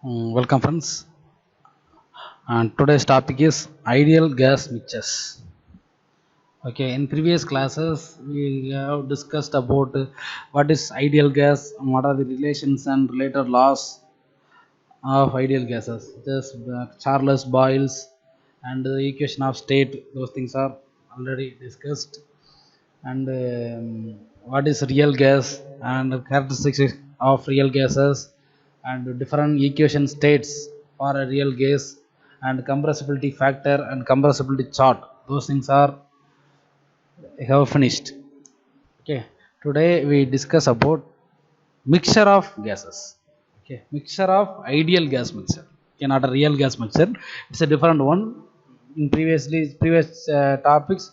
Welcome friends, and today's topic is ideal gas mixtures. Okay, in previous classes we have discussed about what is ideal gas and what are the relations and related laws of ideal gases. Just Charles Boyle's and the equation of state, those things are already discussed. And what is real gas and characteristics of real gases and different equation states for a real gas and compressibility factor and compressibility chart, those things are have finished. Okay, today we discuss about mixture of gases. Okay, mixture of ideal gas mixture, okay, not a real gas mixture, it's a different one. In previous topics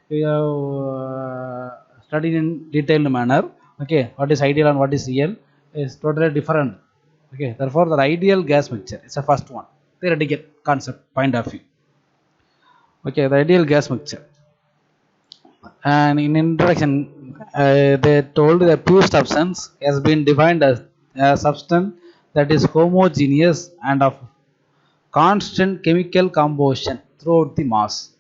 we have studied in detailed manner. Okay, what is ideal and what is real is totally different. Okay, therefore the ideal gas mixture is the first one, theoretical concept point of view. Okay, the ideal gas mixture, and in introduction they told that pure substance has been defined as a substance that is homogeneous and of constant chemical composition throughout the mass.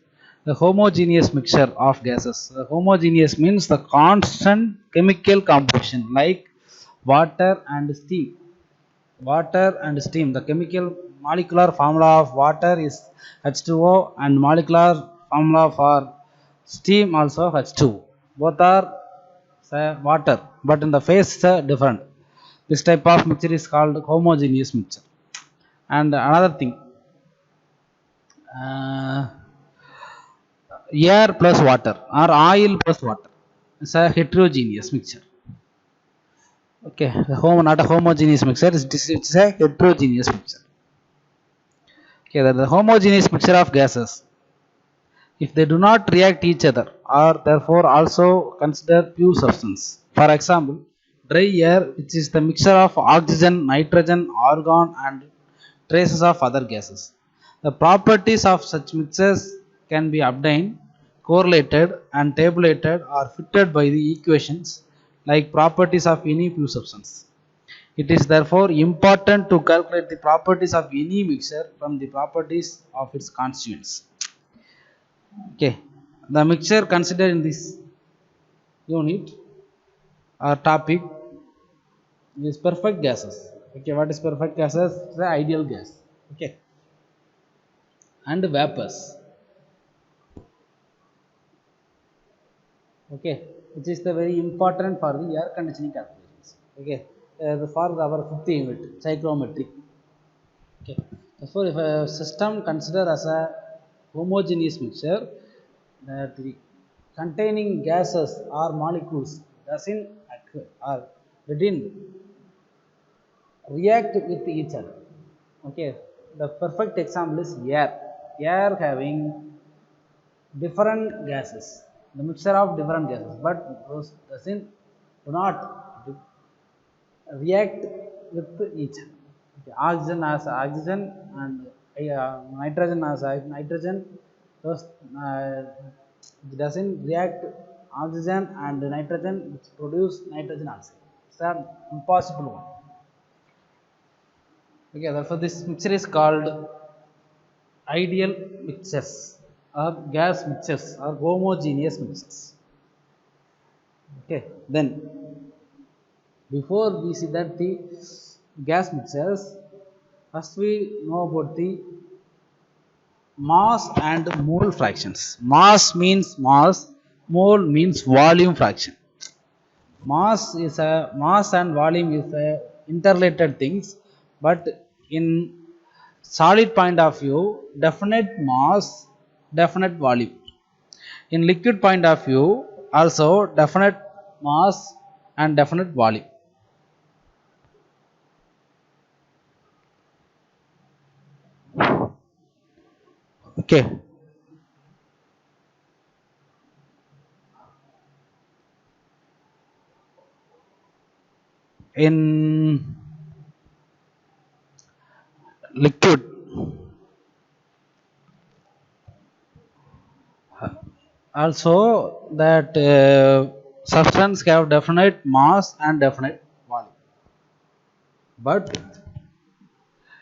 The homogeneous mixture of gases. The homogeneous means the constant chemical composition, like water and steam. Water and steam. The chemical molecular formula of water is H2O, and molecular formula for steam also H2O. Both are water, but in the phase different. This type of mixture is called homogeneous mixture. And another thing, uh, air plus water or oil plus water is a heterogeneous mixture. Okay, not a homogeneous mixture, it's a heterogeneous mixture. Okay, the homogeneous mixture of gases, if they do not react each other, are therefore also considered pure substance. For example, dry air, which is the mixture of oxygen, nitrogen, argon, and traces of other gases. The properties of such mixtures can be obtained, correlated, and tabulated or fitted by the equations like properties of any pure substance. It is therefore important to calculate the properties of any mixture from the properties of its constituents. Okay, the mixture considered in this unit or topic is perfect gases. Okay, what is perfect gases? The ideal gas. Okay, and vapors. Okay, which is the very important for the air conditioning calculations. Okay, for our fifth unit, psychrometry. Okay, therefore, if a system considered as a homogeneous mixture that the containing gases or molecules doesn't occur or didn't react with each other. Okay, the perfect example is air. Air having different gases, the mixture of different gases, but those doesn't do not react with each other. Okay, oxygen as oxygen and nitrogen as nitrogen, those doesn't react oxygen and nitrogen, which produce nitrogen also. It's an impossible one. Okay, therefore this mixture is called ideal mixtures or gas mixtures or homogeneous mixtures. Okay, then before we see that the gas mixtures, first we know about the mass and mole fractions. Mass means mass, mole means volume fraction. Mass and volume is a interrelated things, but in solid point of view, definite mass, definite volume. In liquid point of view, also definite mass and definite volume. Okay, in liquid, also that substance have definite mass and definite volume, but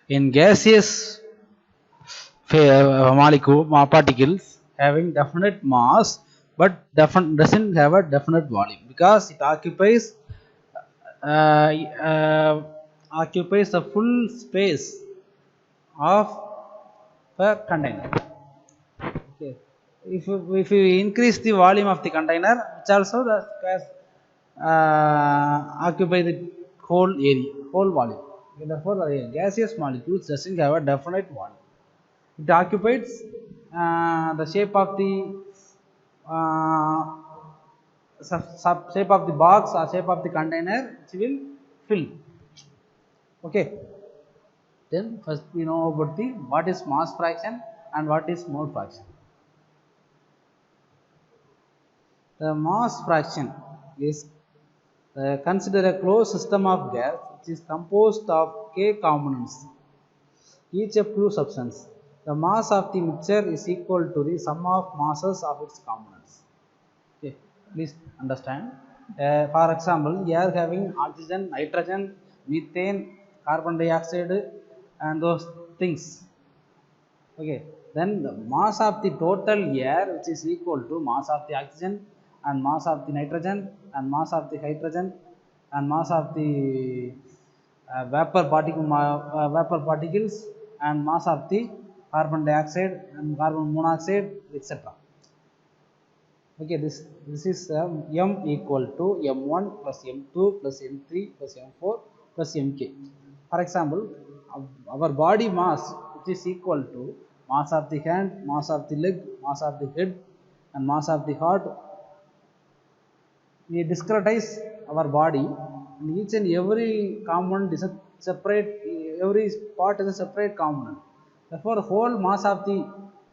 In gaseous molecule particles having definite mass but doesn't have a definite volume because it uh, uh, occupies the full space of the container. Okay. If you increase the volume of the container, which also the gas occupy the whole area, whole volume. Okay, therefore, the gaseous molecules doesn't have a definite volume. It occupies the shape of the uh, shape of the box or shape of the container, which will fill. Okay. Then first we know about the what is mass fraction and what is mole fraction. The mass fraction is consider a closed system of gas which is composed of k components, each a pure substance. The mass of the mixture is equal to the sum of masses of its components. Okay, please understand. For example, we are having oxygen, nitrogen, methane, carbon dioxide, and those things. Okay, then the mass of the total air, which is equal to mass of the oxygen and mass of the nitrogen and mass of the hydrogen and mass of the vapor particles and mass of the carbon dioxide and carbon monoxide, etc. Okay, this is m equal to m1 plus m2 plus m3 plus m4 plus mk. For example, our body mass, which is equal to mass of the hand, mass of the leg, mass of the head, and mass of the heart. We discretize our body, and each and every component is a separate. Every part is a separate component. Therefore, the whole mass of the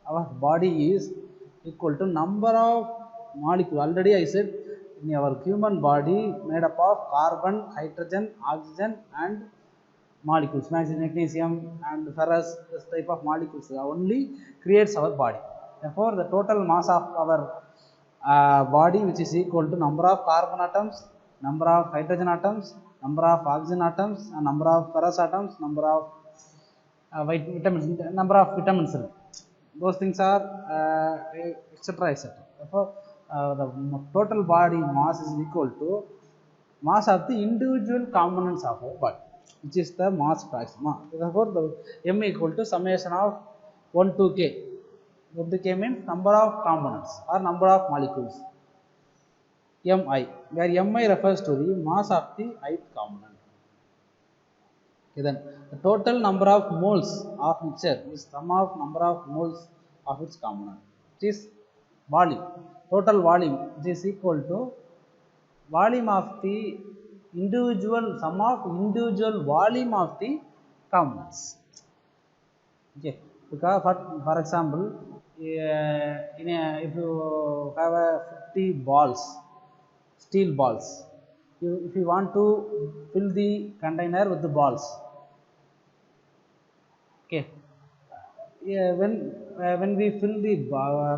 our body is equal to number of molecule. Already I said in our human body made up of carbon, hydrogen, oxygen, and molecules, magnesium and ferrous. This type of molecules only creates our body. Therefore, the total mass of our body, which is equal to number of carbon atoms, number of hydrogen atoms, number of oxygen atoms, and number of ferrous atoms, number of vitamins, number of vitamins. Those things are etc. etc. Therefore, the total body mass is equal to mass of the individual components of our body, which is the mass fraction. Therefore, the m equal to summation of 1 to k. 1 to k means number of components or number of molecules. Mi, where mi refers to the mass of the ith component. Okay, then the total number of moles of mixture is sum of number of moles of its component, which is volume. Total volume, which is equal to volume of the individual sum of individual volume of the components. Okay, because for example, if you have a 50 balls, steel balls, if you want to fill the container with the balls, okay, when we fill the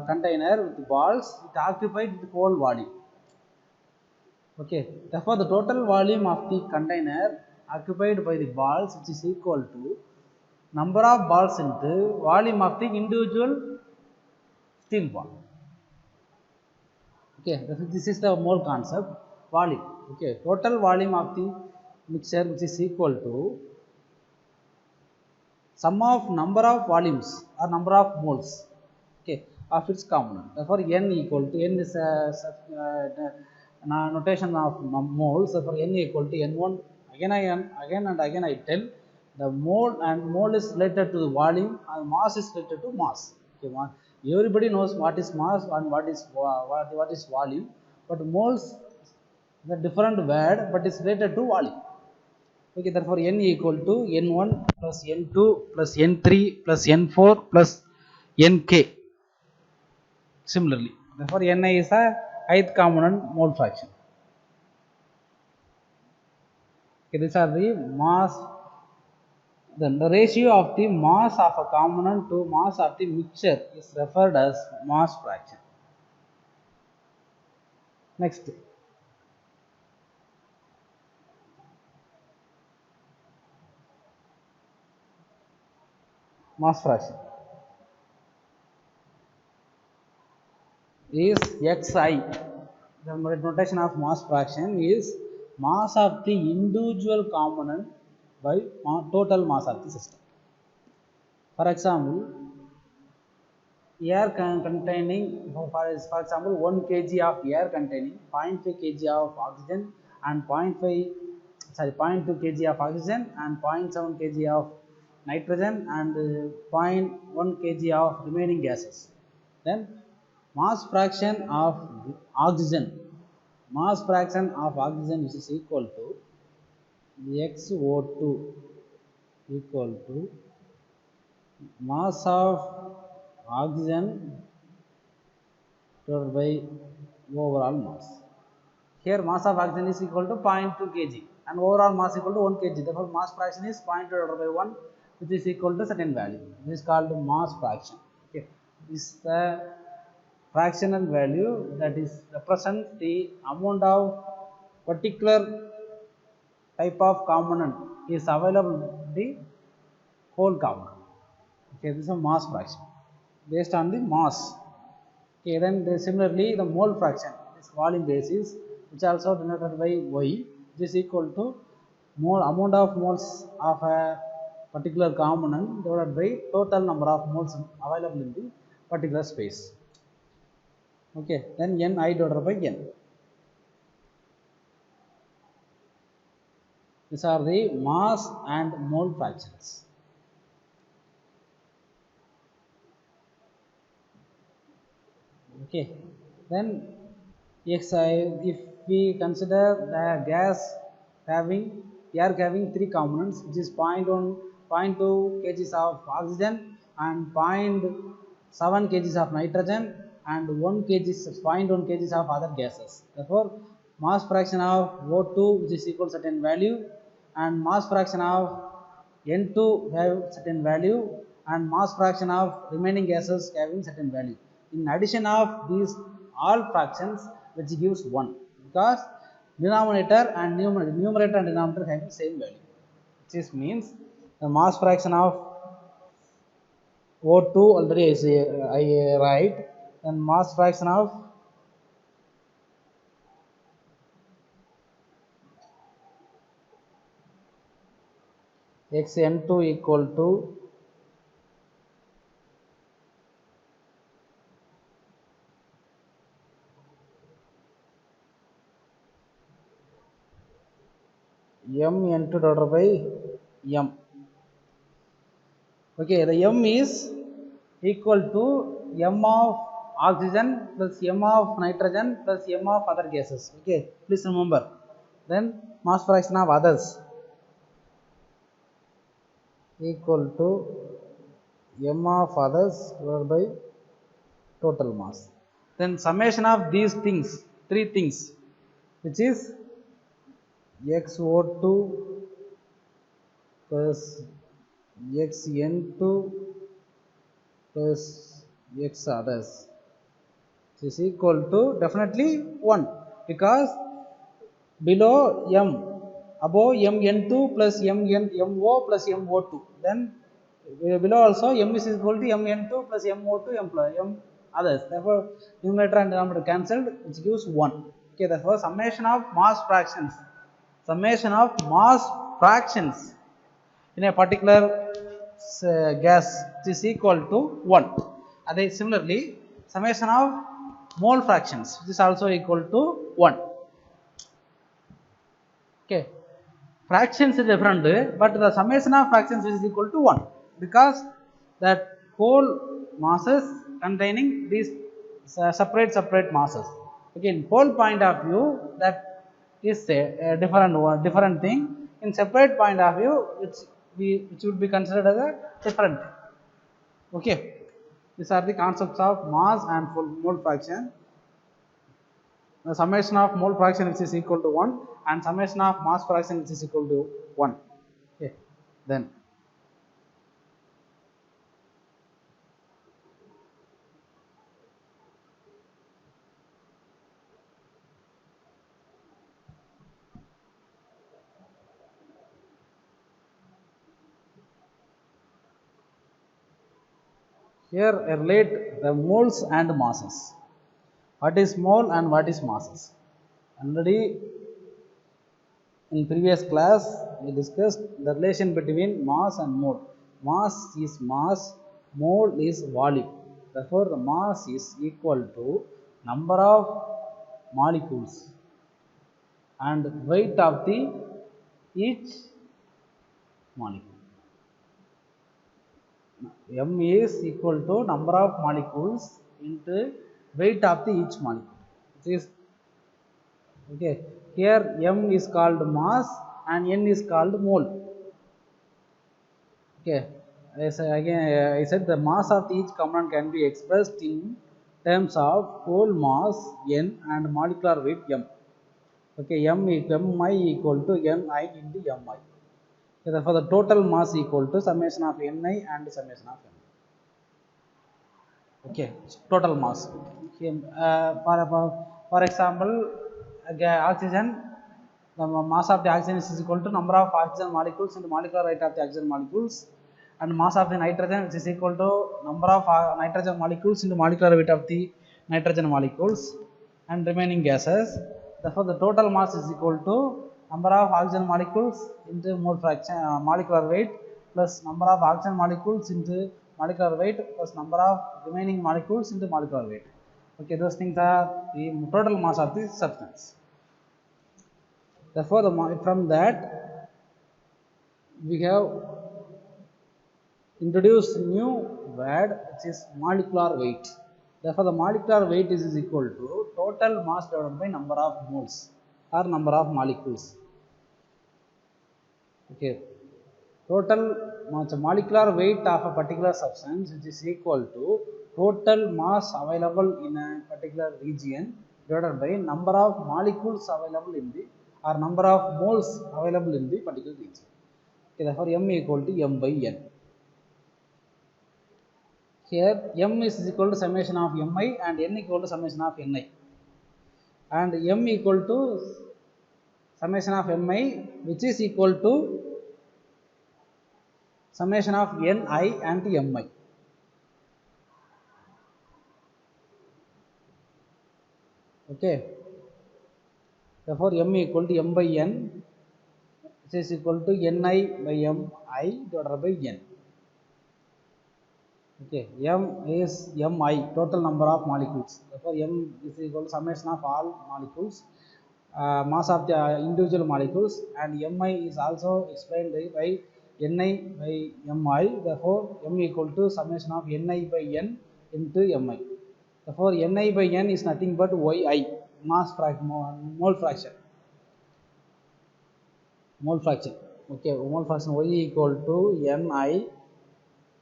container with the balls, it occupies the whole volume. Okay, therefore the total volume of the container occupied by the balls, which is equal to number of balls into volume of the individual steel ball. Okay, this is the mole concept. Volume. Okay, total volume of the mixture, which is equal to sum of number of volumes or number of moles, okay, of its component. Therefore, n equal to n is a notation of moles. Therefore, n equal to n1. Again and again I tell the mole, and mole is related to the volume and mass is related to mass. Okay, everybody knows what is mass and what is volume, but moles is a different word, but it's related to volume. Okay, therefore n equal to n1 plus n2 plus n3 plus n4 plus nk. Similarly, therefore ni is a ith component mole fraction. Okay, these are the mass. Then the ratio of the mass of a component to mass of the mixture is referred as mass fraction. Next, mass fraction is xi. The notation of mass fraction is mass of the individual component by total mass of the system. For example, air containing, for example, 1 kg of air containing 0.5 kg of oxygen and 0.2 kg of oxygen and 0.7 kg of nitrogen and 0.1 kg of remaining gases. Then mass fraction of oxygen, is equal to XO2 equal to mass of oxygen divided by overall mass. Here mass of oxygen is equal to 0.2 kg and overall mass equal to 1 kg. Therefore, mass fraction is 0.2 divided by 1, which is equal to certain value. This is called mass fraction. Okay, this is the fractional value that is represents the amount of particular type of component is available in the whole component. Okay, this is a mass fraction based on the mass. Okay, then similarly the mole fraction is volume basis, which also denoted by Y, which is equal to amount of moles of a particular component divided by total number of moles available in the particular space. Okay, then Ni divided by N. These are the mass and mole fractions. Okay, then if we consider the gas having air having three components, which is 0.2 kgs of oxygen and 0.7 kgs of nitrogen and 1 kg 0.1 kgs of other gases. Therefore, mass fraction of O2 which is equal to certain value and mass fraction of N2 have certain value and mass fraction of remaining gases having certain value. In addition of these all fractions, which gives 1, because denominator and numerator and denominator have the same value, which means the mass fraction of O2 already I write, and mass fraction of Xn2 equal to Mn2 divided by M. Okay, the M is equal to M of oxygen plus M of nitrogen plus M of other gases. Okay, please remember. Then mass fraction of others equal to M of others divided by total mass. Then summation of these things, three things, which is XO2 plus Xn2 plus X others is equal to definitely 1, because below M, above Mn2 plus Mo plus Mo2, then below also M is equal to Mn2 plus Mo2 M others. Therefore, numerator and denominator cancelled, which gives 1. Okay, therefore summation of mass fractions in a particular gas is equal to 1. And similarly, summation of mole fractions is also equal to 1. Okay, fractions is different, but the summation of fractions is equal to 1, because that whole masses containing these separate masses. Okay, in whole point of view, that is a different thing. In separate point of view, which would be considered as a different. Okay, these are the concepts of mass and mole fraction. The summation of mole fraction which is equal to 1 and summation of mass fraction which is equal to 1. Okay, then Here I relate the moles and masses. What is mole and what is masses? Already in previous class we discussed the relation between mass and mole. Mass is mass, mole is volume. Therefore, the mass is equal to number of molecules and weight of the each molecule. M is equal to number of molecules into weight of the each molecule. This is okay. Here M is called mass and N is called mole. Okay. I said the mass of each component can be expressed in terms of whole mass N and molecular weight M. Okay, Mi equal to Ni into Mi. Therefore, the total mass equal to summation of Ni and summation of M. Okay, total mass. Okay, for example, oxygen, the mass of the oxygen is equal to number of oxygen molecules into molecular weight of the oxygen molecules, and mass of the nitrogen is equal to number of nitrogen molecules into molecular weight of the nitrogen molecules and remaining gases. Therefore, the total mass is equal to number of oxygen molecules into mole fraction molecular weight plus number of oxygen molecules into molecular weight plus number of remaining molecules into molecular weight. Okay, those things are the total mass of the substance. Therefore, from that we have introduced new word which is molecular weight. Therefore, the molecular weight is equal to total mass divided by number of moles or number of molecules. Okay, total molecular weight of a particular substance which is equal to total mass available in a particular region divided by number of molecules available in the or number of moles available in the particular region. Okay, therefore, M equal to M by N. Here M is equal to summation of Mi and N equal to summation of Ni, and M equal to summation of Mi which is equal to summation of Ni and Mi. Okay, therefore, M equal to M by N which is equal to Ni by Mi divided by N. Okay, M is Mi, total number of molecules. Therefore, M is equal to summation of all molecules, mass of the individual molecules, and Mi is also explained by Ni by Mi. Therefore, M equal to summation of Ni by N into Mi. Therefore, Ni by N is nothing but Yi, mole fraction. Mole fraction. Okay, mole fraction Y equal to Ni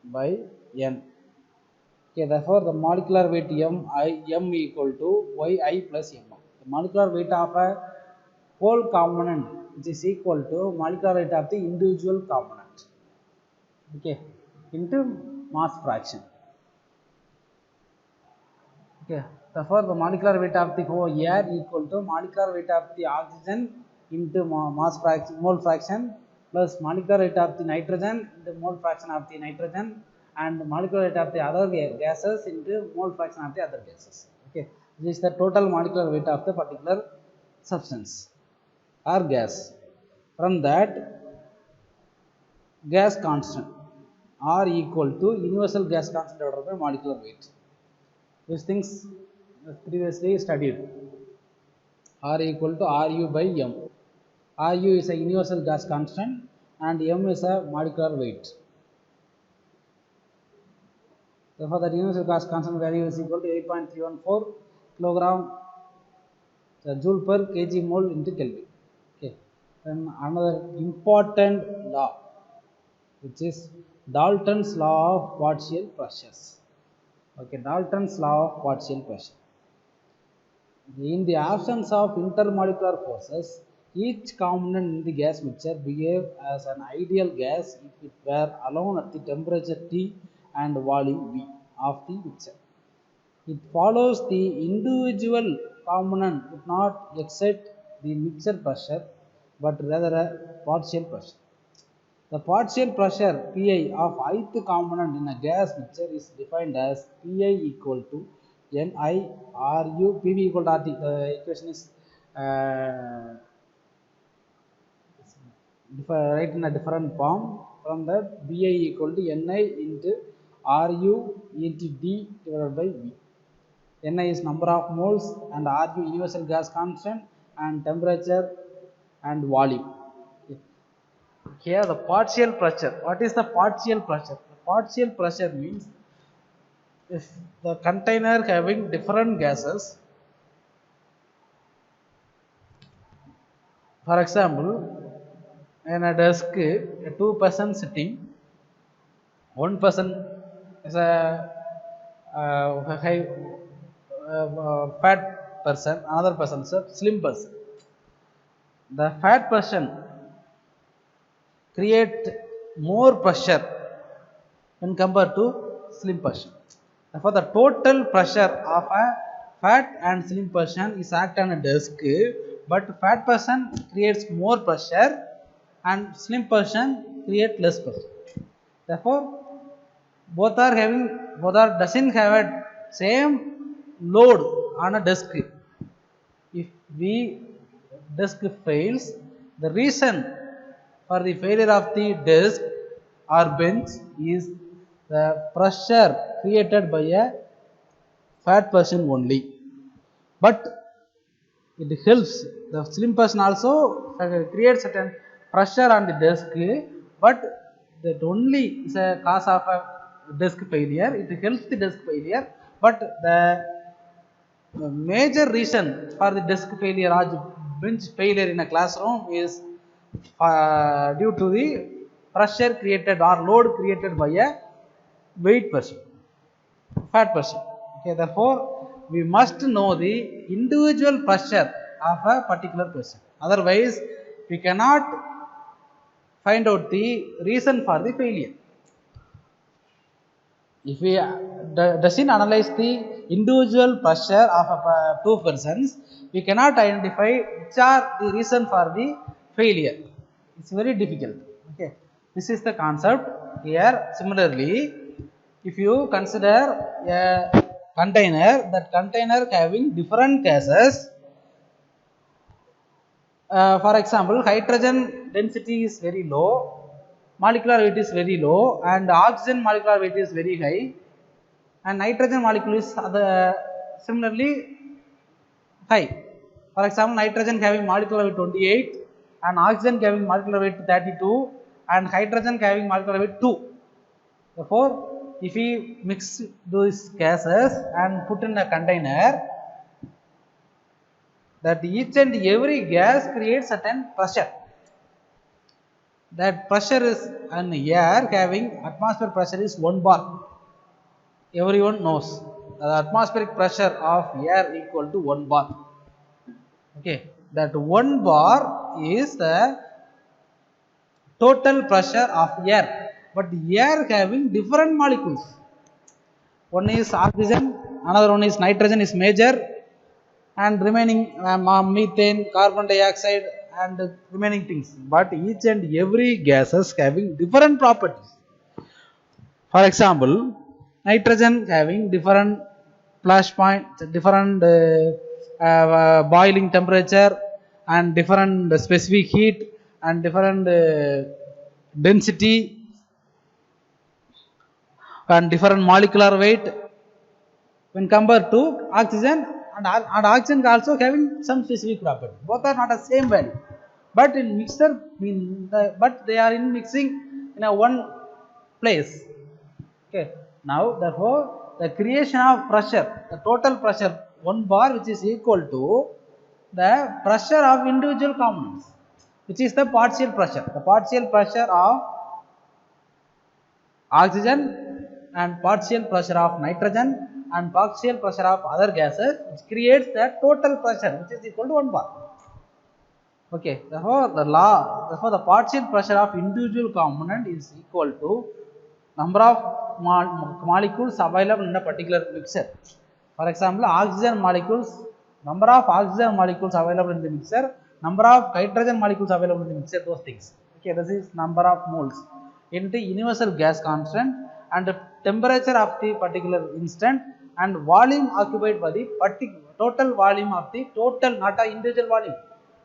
by N. Okay, therefore, the molecular weight M equal to Yi plus Mi. The molecular weight of a whole component which is equal to molecular weight of the individual component. Okay, into mass fraction. Okay, therefore, the molecular weight of the whole air equal to molecular weight of the oxygen into mole fraction plus molecular weight of the nitrogen into mole fraction of the nitrogen and molecular weight of the other gases into mole fraction of the other gases. Okay, this is the total molecular weight of the particular substance or gas. From that, gas constant R equal to universal gas constant divided by molecular weight. These things previously studied. R equal to Ru by M. Ru is a universal gas constant and M is a molecular weight. Therefore, the universal gas constant value is equal to 8.314 kilogram joule per kg mole into Kelvin. Okay. Then another important law, which is Dalton's law of partial pressures. Okay, Dalton's law of partial pressure. In the absence of intermolecular forces, each component in the gas mixture behaves as an ideal gas if it were alone at the temperature T and volume V of the mixture. It follows the individual component would not exert the mixture pressure but rather a partial pressure. The partial pressure Pi of ith component in a gas mixture is defined as Pi equal to Ni Ru Pv equal to RT. The equation is write in a different form. From that, Bi equal to Ni into Ru into D divided by V. Ni is number of moles and Ru universal gas constant and temperature and volume. Here the partial pressure. What is the partial pressure? The partial pressure means if the container having different gases, for example, in a desk, two person sitting, one person is a high fat person, another person is a slim person. The fat person create more pressure when compared to slim person. Therefore, the total pressure of a fat and slim person is act on a desk, but fat person creates more pressure and slim person create less pressure. Therefore, both doesn't have a same load on a desk. If desk fails, the reason for the failure of the desk or bench is the pressure created by a fat person only. But it helps the slim person also creates certain pressure on the desk, but that only is a cause of a desk failure. It helps the desk failure, but the major reason for the desk failure or bench failure in a classroom is due to the pressure created or load created by a weight person, fat person. Okay, therefore, we must know the individual pressure of a particular person. Otherwise, we cannot find out the reason for the failure. If we doesn't analyze the individual pressure of two persons, we cannot identify which are the reason for the failure. It's very difficult. Okay, this is the concept here. Similarly, if you consider a container, that container having different gases. For example, hydrogen density is very low, molecular weight is very low, and oxygen molecular weight is very high, and nitrogen molecule is similarly high. For example, nitrogen having molecular weight 28, and oxygen having molecular weight 32, and hydrogen having molecular weight 2. Therefore, if we mix these gases and put in a container, that each and every gas creates certain pressure. That pressure is an air having atmosphere pressure is 1 bar. Everyone knows the atmospheric pressure of air equal to 1 bar. Okay, that 1 bar is the total pressure of air, but air having different molecules. One is oxygen, another one is nitrogen is major, and remaining methane, carbon dioxide and remaining things. But each and every gases having different properties. For example, nitrogen having different flash point, different boiling temperature and different specific heat and different density and different molecular weight when compared to oxygen, and oxygen also having some specific property. Both are not the same value, but in mixer, but they are in mixing in a one place. Okay. Now, therefore, the creation of pressure, the total pressure 1 bar, which is equal to the pressure of individual components, which is the partial pressure. The partial pressure of oxygen and partial pressure of nitrogen and partial pressure of other gases, which creates the total pressure, which is equal to 1 bar. Okay, therefore the partial pressure of individual component is equal to number of molecules available in a particular mixture. For example, oxygen molecules, number of oxygen molecules available in the mixture, number of hydrogen molecules available in the mixture, those things. Okay, this is number of moles into universal gas constant and the temperature of the particular instant and volume occupied by the total volume of the total, not a individual volume,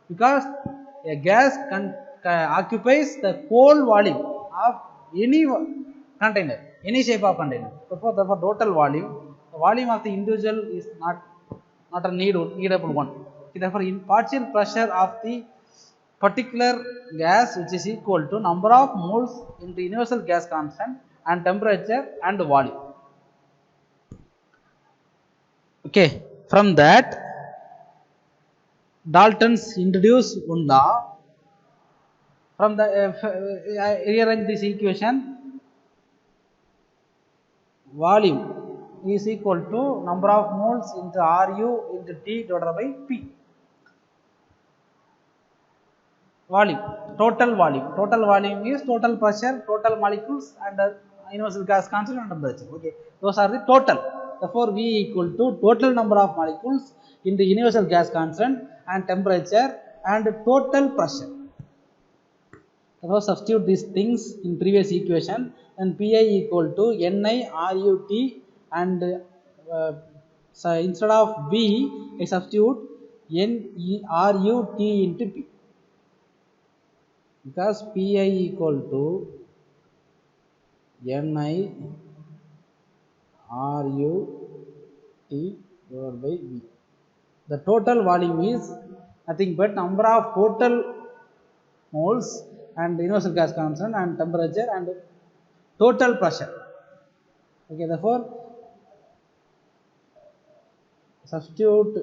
because a gas occupies the whole volume of any container, any shape of container. Therefore, total volume, the volume of the individual is not a needable one. Therefore, in partial pressure of the particular gas, which is equal to number of moles into universal gas constant and temperature and volume. Okay, from that Dalton's introduced one law. From the rearrange this equation, volume is equal to number of moles into Ru into T divided by P. Volume, total volume is total pressure, total molecules and universal gas constant and temperature. Okay, those are the total. Therefore, V equal to total number of molecules into universal gas constant and temperature and total pressure. Therefore, substitute these things in previous equation, and Pi equal to Ni RUT, and so instead of V I substitute NERUT into P, because Pi equal to NiRUT divided by V. The total volume is nothing but number of total moles and universal gas constant and temperature and total pressure. Okay, therefore substitute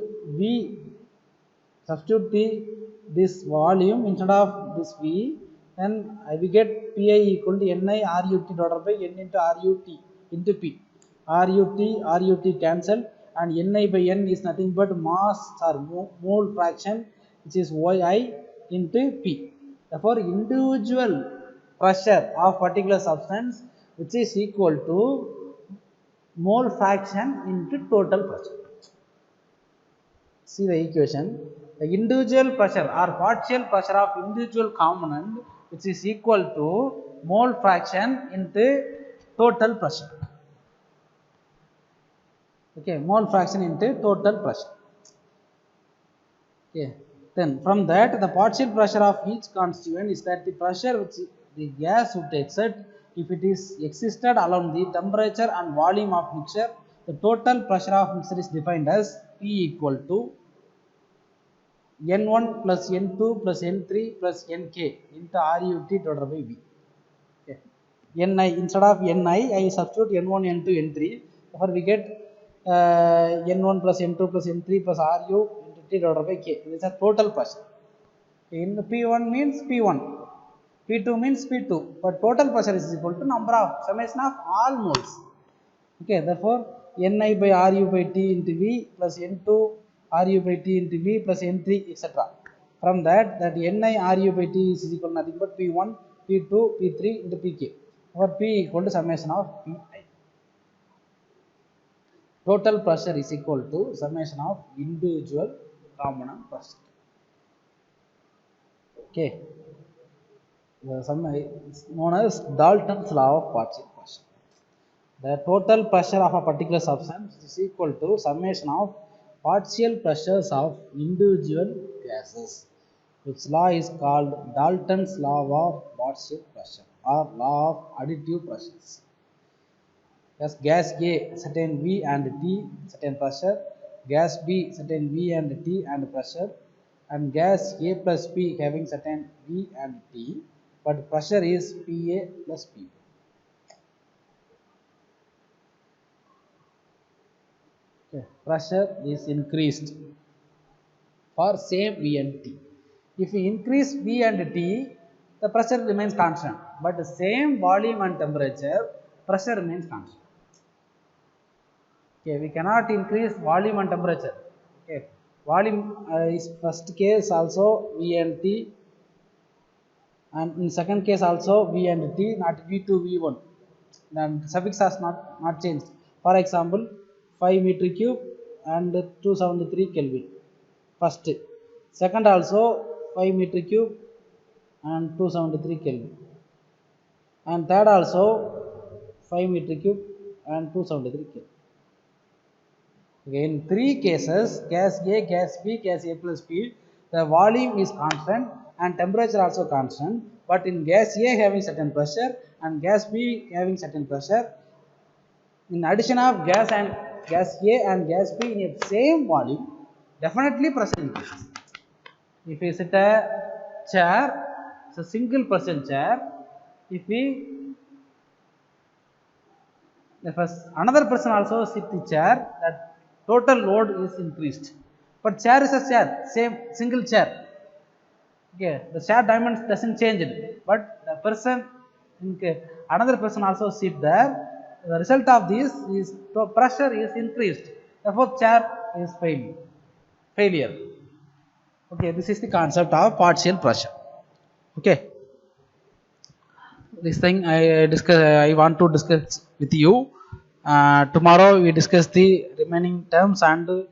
this volume instead of this V, then we get Pi equal to NiRUT divided by N into RUT into P. RUT cancel, and Ni by N is nothing but mass or mole fraction, which is Yi into P. Therefore, individual pressure of particular substance, which is equal to mole fraction into total pressure. See the equation. The individual pressure or partial pressure of individual component, which is equal to mole fraction into total pressure. Okay, mole fraction into total pressure. Okay, then from that the partial pressure of each constituent is that the pressure which the gas would exert if it is existed along the temperature and volume of mixture. The total pressure of mixture is defined as P equal to N1 plus N2 plus N3 plus Nk into RUT divided by V. Okay. Ni, instead of Ni, I substitute N1, N2, N3. Therefore, we get N1 plus N2 plus N3 plus Ru into T divided by K. This is a total pressure. In P1 means P1, P2 means P2, but total pressure is equal to number of summation of all moles. Okay, therefore, Ni by Ru by T into V plus N2 Ru by T into V plus N3, etc. From that Ni Ru by T is equal to nothing but P1, P2, P3 into Pk, or P equal to summation of Pi. Total pressure is equal to summation of individual component pressure. Okay, the sum is known as Dalton's law of partial pressure. The total pressure of a particular substance is equal to summation of partial pressures of individual gases, which law is called Dalton's law of partial pressure or law of additive pressures. As gas A certain V and T certain pressure, gas B certain V and T and pressure, and gas A plus P having certain V and T, but pressure is Pa plus P. Okay. Pressure is increased for same V and T. If we increase V and T, the pressure remains constant, but the same volume and temperature, pressure remains constant. Okay, we cannot increase volume and temperature. Okay, volume is first case also V and T, and in second case also V and T, not V2 V1. Then suffix has not changed. For example, 5 meter cube and 273 Kelvin. First, second also 5 meter cube and 273 Kelvin, and third also 5 meter cube and 273 Kelvin. Okay, in three cases, gas A, gas B, gas A plus B, the volume is constant and temperature also constant, but in gas A having certain pressure and gas B having certain pressure, in addition of gas A and gas B in a same volume, definitely pressure increases. If we sit a chair, it's a single person chair. If another person also sit the chair, that total load is increased. But chair is a chair, same single chair. Okay, the chair dimensions doesn't change it, but the person, another person also sit there. The result of this is the pressure is increased. Therefore, chair is failure. Okay, this is the concept of partial pressure. Okay, this thing I want to discuss with you. Tomorrow we discuss the remaining terms and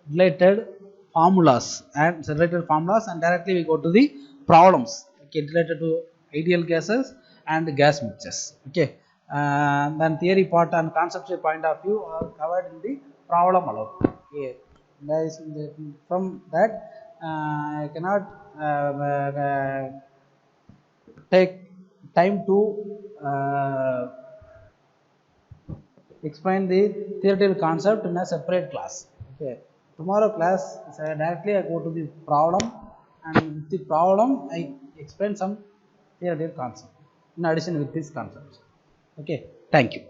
related formulas and directly we go to the problems, okay, related to ideal gases and gas mixtures. Okay, then theory part and conceptual point of view are covered in the problem alone. Okay, from that I cannot take time to explain the theoretical concept in a separate class. Okay. Tomorrow class, directly I go to the problem, and with the problem I explain some theoretical concept in addition with this concept. Okay. Thank you.